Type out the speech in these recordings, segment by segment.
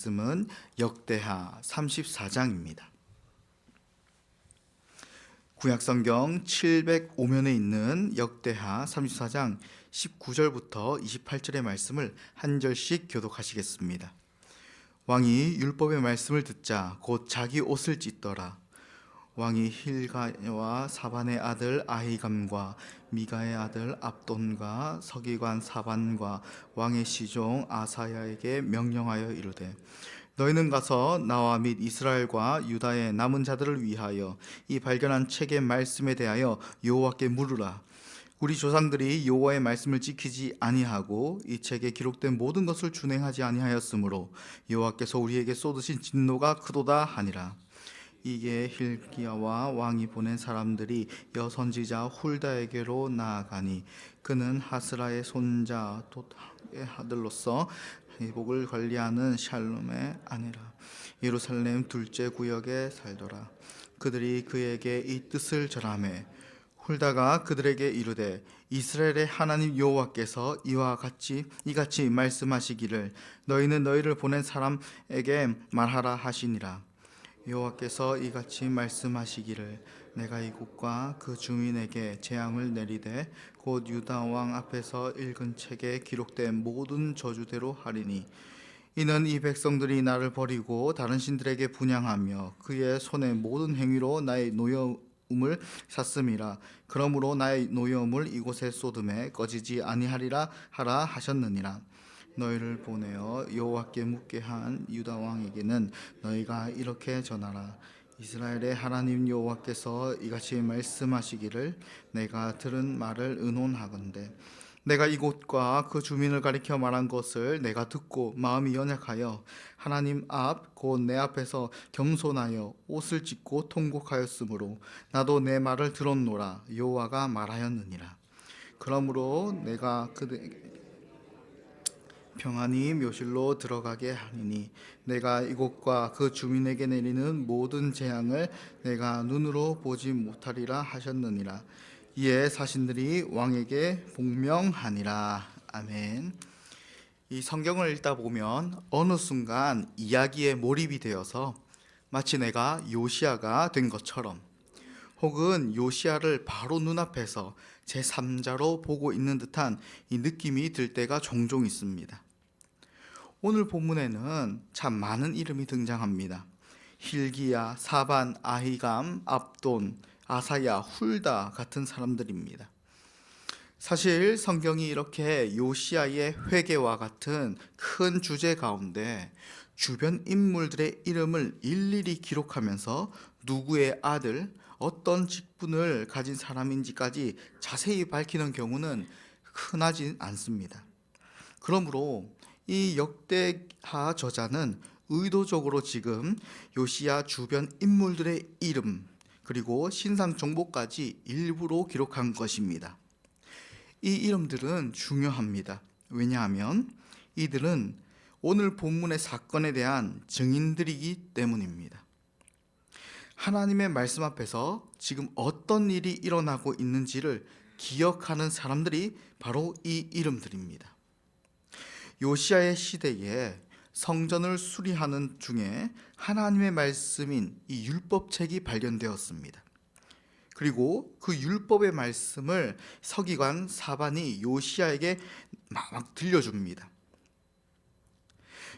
말씀은 역대하 34장입니다. 구약성경 705면에 있는 역대하 34장 19절부터 28절의 말씀을 한 절씩 교독하시겠습니다. 왕이 율법의 말씀을 듣자 곧 자기 옷을 찢더라. 왕이 힐가와 사반의 아들 아히감과 미가의 아들 압돈과 서기관 사반과 왕의 시종 아사야에게 명령하여 이르되, 너희는 가서 나와 및 이스라엘과 유다의 남은 자들을 위하여 이 발견한 책의 말씀에 대하여 여호와께 물으라. 우리 조상들이 여호와의 말씀을 지키지 아니하고 이 책에 기록된 모든 것을 준행하지 아니하였으므로 여호와께서 우리에게 쏟으신 진노가 크도다 하니라. 이게 힐기야와 왕이 보낸 사람들이 여선지자 훌다에게로 나아가니 그는 하스라의 손자 돛의 아들로서 회복을 관리하는 샬룸의 아내라. 예루살렘 둘째 구역에 살더라. 그들이 그에게 이 뜻을 전하매 훌다가 그들에게 이르되, 이스라엘의 하나님 여호와께서 이같이 말씀하시기를 너희는 너희를 보낸 사람에게 말하라 하시니라. 여호와께서 이같이 말씀하시기를 내가 이곳과 그 주민에게 재앙을 내리되 곧 유다 왕 앞에서 읽은 책에 기록된 모든 저주대로 하리니, 이는 이 백성들이 나를 버리고 다른 신들에게 분향하며 그의 손의 모든 행위로 나의 노여움을 샀음이라. 그러므로 나의 노여움을 이곳에 쏟음에 꺼지지 아니하리라 하라 하셨느니라. 너희를 보내어 여호와께 묻게 한 유다 왕에게는 너희가 이렇게 전하라. 이스라엘의 하나님 여호와께서 이같이 말씀하시기를 내가 들은 말을 의논하건대 내가 이곳과 그 주민을 가리켜 말한 것을 내가 듣고 마음이 연약하여 하나님 앞 곧 내 앞에서 겸손하여 옷을 찢고 통곡하였으므로 나도 내 말을 들었노라. 여호와가 말하였느니라. 그러므로 내가 그들에게 평안히 묘실로 들어가게 하리니 내가 이곳과 그 주민에게 내리는 모든 재앙을 내가 눈으로 보지 못하리라 하셨느니라. 이에 사신들이 왕에게 복명하니라. 아멘. 이 성경을 읽다 보면 어느 순간 이야기에 몰입이 되어서 마치 내가 요시야가 된 것처럼, 혹은 요시야를 바로 눈앞에서 제3자로 보고 있는 듯한 이 느낌이 들 때가 종종 있습니다. 오늘 본문에는 참 많은 이름이 등장합니다. 힐기야, 사반, 아히감, 압돈, 아사야, 훌다 같은 사람들입니다. 사실 성경이 이렇게 요시야의 회개와 같은 큰 주제 가운데 주변 인물들의 이름을 일일이 기록하면서 누구의 아들, 어떤 직분을 가진 사람인지까지 자세히 밝히는 경우는 흔하지 않습니다. 그러므로 이 역대하 저자는 의도적으로 지금 요시야 주변 인물들의 이름 그리고 신상 정보까지 일부러 기록한 것입니다. 이 이름들은 중요합니다. 왜냐하면 이들은 오늘 본문의 사건에 대한 증인들이기 때문입니다. 하나님의 말씀 앞에서 지금 어떤 일이 일어나고 있는지를 기억하는 사람들이 바로 이 이름들입니다. 요시야의 시대에 성전을 수리하는 중에 하나님의 말씀인 이 율법책이 발견되었습니다. 그리고 그 율법의 말씀을 서기관 사반이 요시야에게 막 들려줍니다.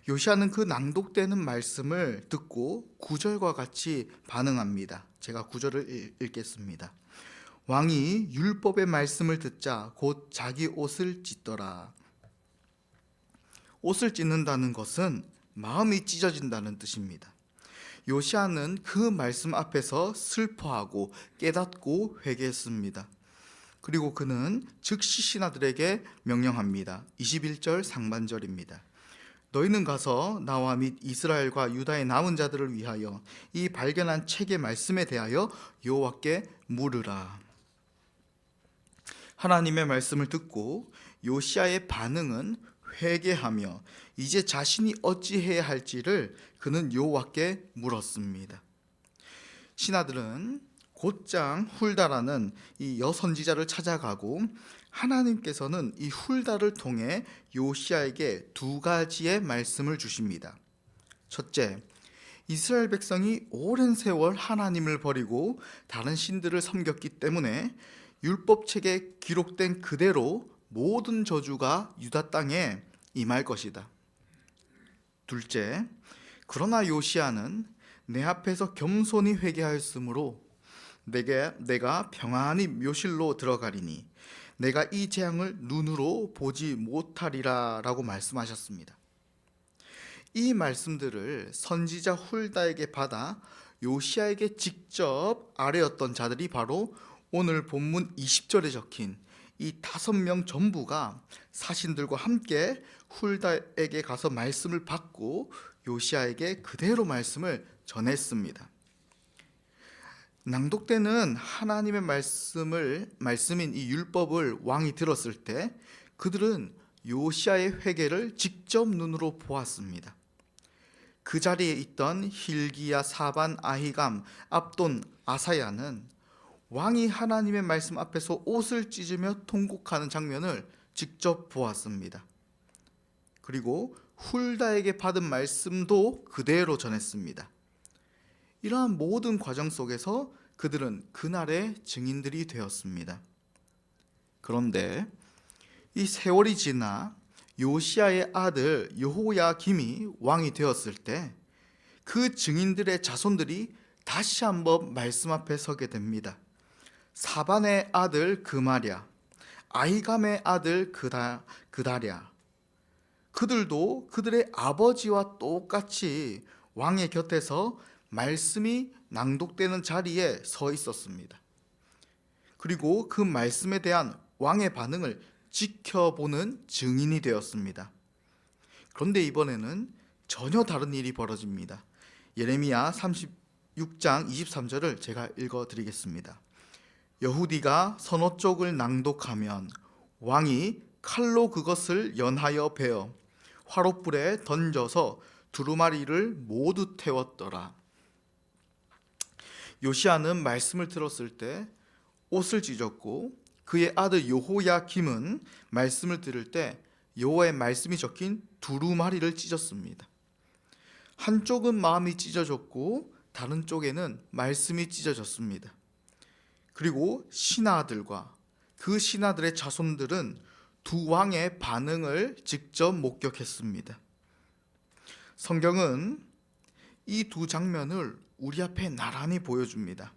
요시야는 그 낭독되는 말씀을 듣고 9절과 같이 반응합니다. 제가 9절을 읽겠습니다. 왕이 율법의 말씀을 듣자 곧 자기 옷을 찢더라. 옷을 찢는다는 것은 마음이 찢어진다는 뜻입니다. 요시야는 그 말씀 앞에서 슬퍼하고 깨닫고 회개했습니다. 그리고 그는 즉시 신하들에게 명령합니다. 21절 상반절입니다. 너희는 가서 나와 및 이스라엘과 유다의 남은 자들을 위하여 이 발견한 책의 말씀에 대하여 여호와께 물으라. 하나님의 말씀을 듣고 요시야의 반응은 회개하며 이제 자신이 어찌해야 할지를 그는 여호와께 물었습니다. 신하들은 곧장 훌다라는 이 여선지자를 찾아가고 하나님께서는 이 훌다를 통해 요시야에게 두 가지의 말씀을 주십니다. 첫째, 이스라엘 백성이 오랜 세월 하나님을 버리고 다른 신들을 섬겼기 때문에 율법책에 기록된 그대로 모든 저주가 유다 땅에 임할 것이다. 둘째, 그러나 요시야는 내 앞에서 겸손히 회개하였으므로 내가 평안히 묘실로 들어가리니 내가 이 재앙을 눈으로 보지 못하리라 라고 말씀하셨습니다. 이 말씀들을 선지자 훌다에게 받아 요시야에게 직접 아뢰었던 자들이 바로 오늘 본문 20절에 적힌 이 5명 전부가 사신들과 함께 훌다에게 가서 말씀을 받고 요시야에게 그대로 말씀을 전했습니다. 낭독되는 하나님의 말씀인 이 율법을 왕이 들었을 때 그들은 요시야의 회개를 직접 눈으로 보았습니다. 그 자리에 있던 hil기야, 사반, 아히감, 압돈, 아사야는 왕이 하나님의 말씀 앞에서 옷을 찢으며 통곡하는 장면을 직접 보았습니다. 그리고 훌다에게 받은 말씀도 그대로 전했습니다. 이러한 모든 과정 속에서 그들은 그날의 증인들이 되었습니다. 그런데 이 세월이 지나 요시야의 아들 여호야김이 왕이 되었을 때 그 증인들의 자손들이 다시 한번 말씀 앞에 서게 됩니다. 사반의 아들 그마랴, 아히감의 아들 그다랴, 그들도 그들의 아버지와 똑같이 왕의 곁에서 말씀이 낭독되는 자리에 서 있었습니다. 그리고 그 말씀에 대한 왕의 반응을 지켜보는 증인이 되었습니다. 그런데 이번에는 전혀 다른 일이 벌어집니다. 예레미야 36장 23절을 제가 읽어드리겠습니다. 여후디가 서너 쪽을 낭독하면 왕이 칼로 그것을 연하여 베어 화롯불에 던져서 두루마리를 모두 태웠더라. 요시야는 말씀을 들었을 때 옷을 찢었고 그의 아들 여호야김은 말씀을 들을 때 여호와의 말씀이 적힌 두루마리를 찢었습니다. 한쪽은 마음이 찢어졌고 다른 쪽에는 말씀이 찢어졌습니다. 그리고 신하들과 그 신하들의 자손들은 두 왕의 반응을 직접 목격했습니다. 성경은 이 두 장면을 우리 앞에 나란히 보여줍니다.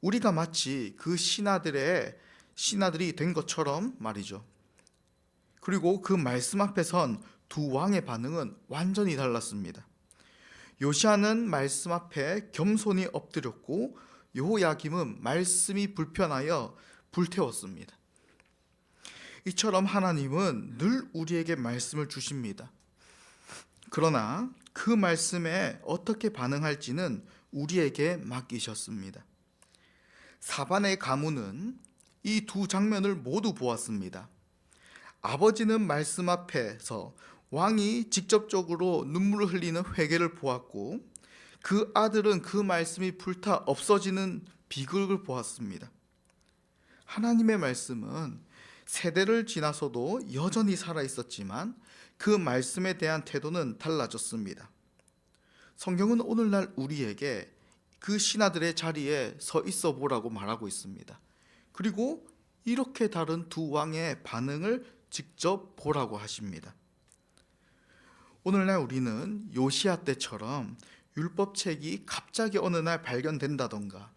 우리가 마치 그 신하들이 된 것처럼 말이죠. 그리고 그 말씀 앞에 선 두 왕의 반응은 완전히 달랐습니다. 요시야는 말씀 앞에 겸손히 엎드렸고 여호야김은 말씀이 불편하여 불태웠습니다. 이처럼 하나님은 늘 우리에게 말씀을 주십니다. 그러나 그 말씀에 어떻게 반응할지는 우리에게 맡기셨습니다. 사반의 가문은 이 두 장면을 모두 보았습니다. 아버지는 말씀 앞에서 왕이 직접적으로 눈물을 흘리는 회개를 보았고 그 아들은 그 말씀이 불타 없어지는 비극을 보았습니다. 하나님의 말씀은 세대를 지나서도 여전히 살아있었지만 그 말씀에 대한 태도는 달라졌습니다. 성경은 오늘날 우리에게 그 신하들의 자리에 서 있어 보라고 말하고 있습니다. 그리고 이렇게 다른 두 왕의 반응을 직접 보라고 하십니다. 오늘날 우리는 요시야 때처럼 율법책이 갑자기 어느 날 발견된다던가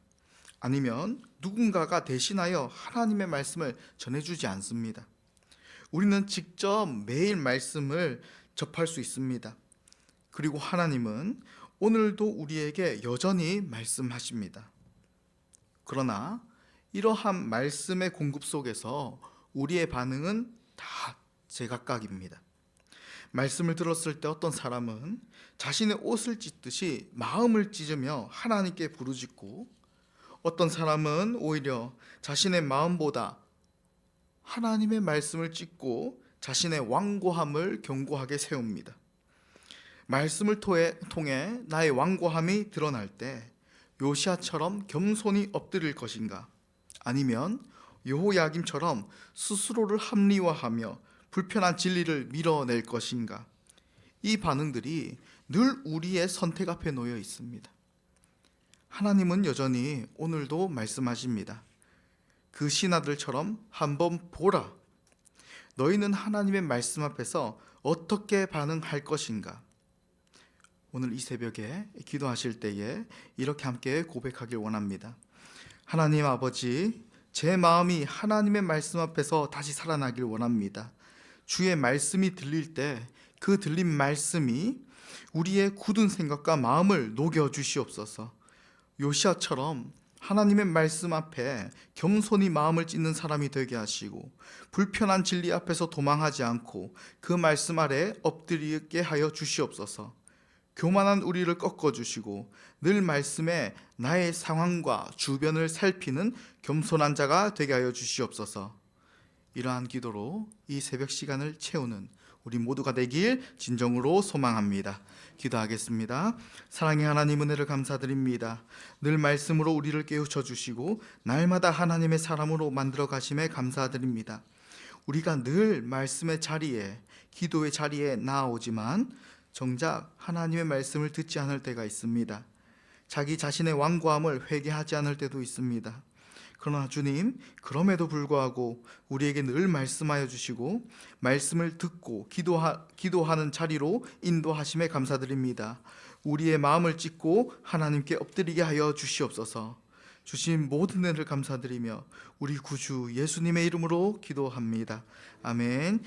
아니면 누군가가 대신하여 하나님의 말씀을 전해주지 않습니다. 우리는 직접 매일 말씀을 접할 수 있습니다. 그리고 하나님은 오늘도 우리에게 여전히 말씀하십니다. 그러나 이러한 말씀의 공급 속에서 우리의 반응은 다 제각각입니다. 말씀을 들었을 때 어떤 사람은 자신의 옷을 찢듯이 마음을 찢으며 하나님께 부르짖고 어떤 사람은 오히려 자신의 마음보다 하나님의 말씀을 찢고 자신의 완고함을 견고하게 세웁니다. 말씀을 통해 나의 완고함이 드러날 때 요시야처럼 겸손히 엎드릴 것인가 아니면 여호야김처럼 스스로를 합리화하며 불편한 진리를 밀어낼 것인가 이 반응들이 늘 우리의 선택 앞에 놓여 있습니다. 하나님은 여전히 오늘도 말씀하십니다. 그 신하들처럼 한번 보라. 너희는 하나님의 말씀 앞에서 어떻게 반응할 것인가? 오늘 이 새벽에 기도하실 때에 이렇게 함께 고백하길 원합니다. 하나님 아버지, 제 마음이 하나님의 말씀 앞에서 다시 살아나길 원합니다. 주의 말씀이 들릴 때 그 들린 말씀이 우리의 굳은 생각과 마음을 녹여 주시옵소서. 요시아처럼 하나님의 말씀 앞에 겸손히 마음을 찢는 사람이 되게 하시고, 불편한 진리 앞에서 도망하지 않고 그 말씀 아래 엎드리게 하여 주시옵소서. 교만한 우리를 꺾어주시고 늘 말씀에 나의 상황과 주변을 살피는 겸손한 자가 되게 하여 주시옵소서. 이러한 기도로 이 새벽 시간을 채우는 우리 모두가 되길 진정으로 소망합니다. 기도하겠습니다. 사랑의 하나님, 은혜를 감사드립니다. 늘 말씀으로 우리를 깨우쳐 주시고 날마다 하나님의 사람으로 만들어 가심에 감사드립니다. 우리가 늘 말씀의 자리에, 기도의 자리에 나아오지만 정작 하나님의 말씀을 듣지 않을 때가 있습니다. 자기 자신의 완고함을 회개하지 않을 때도 있습니다. 그러나 주님, 그럼에도 불구하고 우리에게 늘 말씀하여 주시고 말씀을 듣고 기도하는 자리로 인도하심에 감사드립니다. 우리의 마음을 찢고 하나님께 엎드리게 하여 주시옵소서. 주신 모든 은혜를 감사드리며 우리 구주 예수님의 이름으로 기도합니다. 아멘.